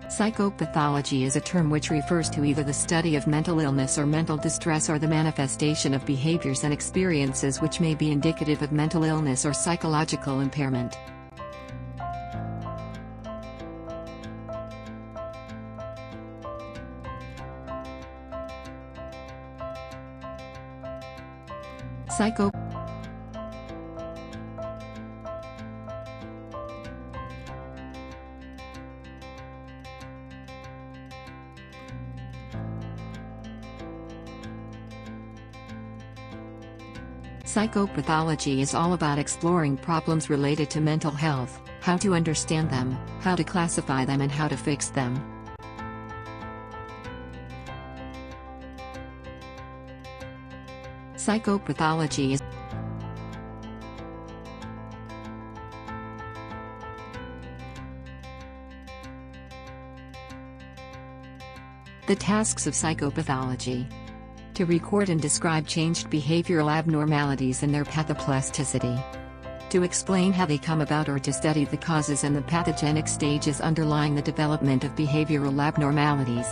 Psychopathology is a term which refers to either the study of mental illness or mental distress or the manifestation of behaviors and experiences which may be indicative of mental illness or psychological impairment. Psychopathology is all about exploring problems related to mental health, how to understand them, how to classify them, and how to fix them. Psychopathology is the tasks of psychopathology: to record and describe changed behavioral abnormalities and their pathoplasticity, to explain how they come about or to study the causes and the pathogenic stages underlying the development of behavioral abnormalities,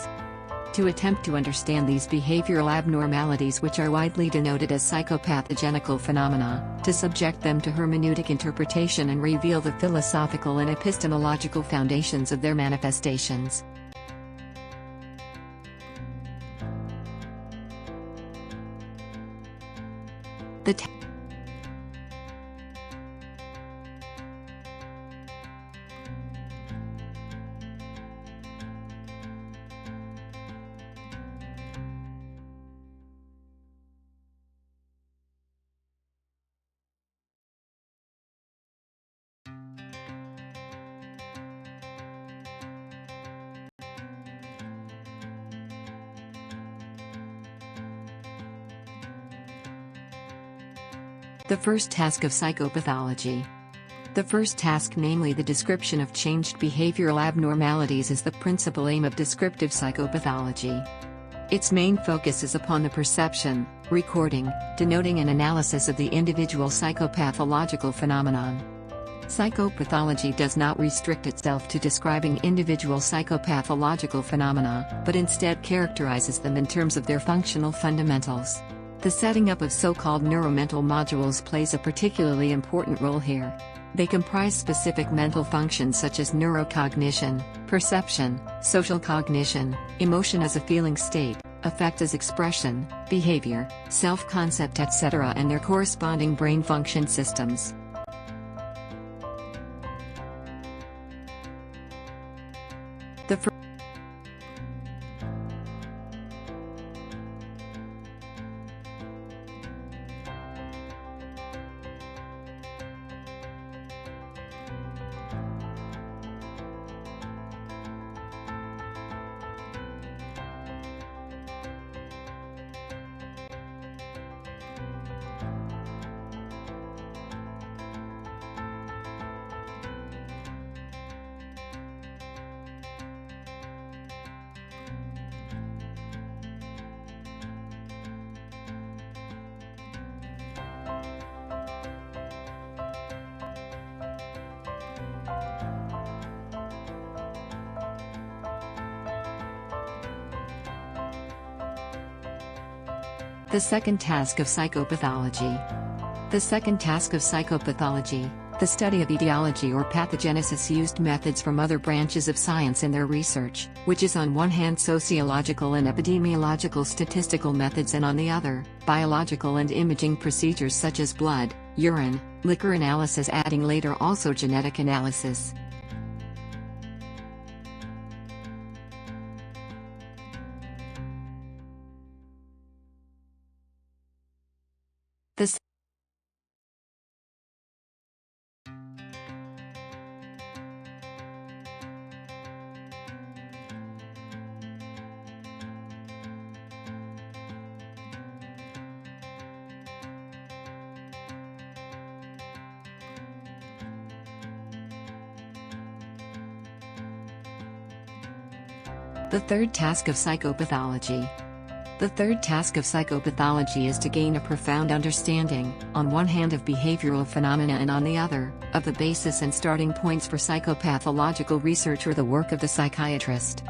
to attempt to understand these behavioral abnormalities, which are widely denoted as psychopathogenical phenomena, to subject them to hermeneutic interpretation and reveal the philosophical and epistemological foundations of their manifestations. The first task of psychopathology. The first task, namely the description of changed behavioral abnormalities, is the principal aim of descriptive psychopathology. Its main focus is upon the perception, recording, denoting and analysis of the individual psychopathological phenomenon. Psychopathology does not restrict itself to describing individual psychopathological phenomena, but instead characterizes them in terms of their functional fundamentals. The setting up of so-called neuromental modules plays a particularly important role here. They comprise specific mental functions such as neurocognition, perception, social cognition, emotion as a feeling state, affect as expression, behavior, self-concept, etc., and their corresponding brain function systems. The second task of psychopathology. The second task of psychopathology, the study of etiology or pathogenesis, used methods from other branches of science in their research, which is on one hand sociological and epidemiological statistical methods and on the other, biological and imaging procedures such as blood, urine, liquor analysis, adding later also genetic analysis. The third task of psychopathology. The third task of psychopathology is to gain a profound understanding, on one hand of behavioral phenomena and on the other, of the basis and starting points for psychopathological research or the work of the psychiatrist.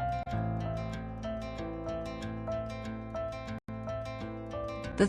The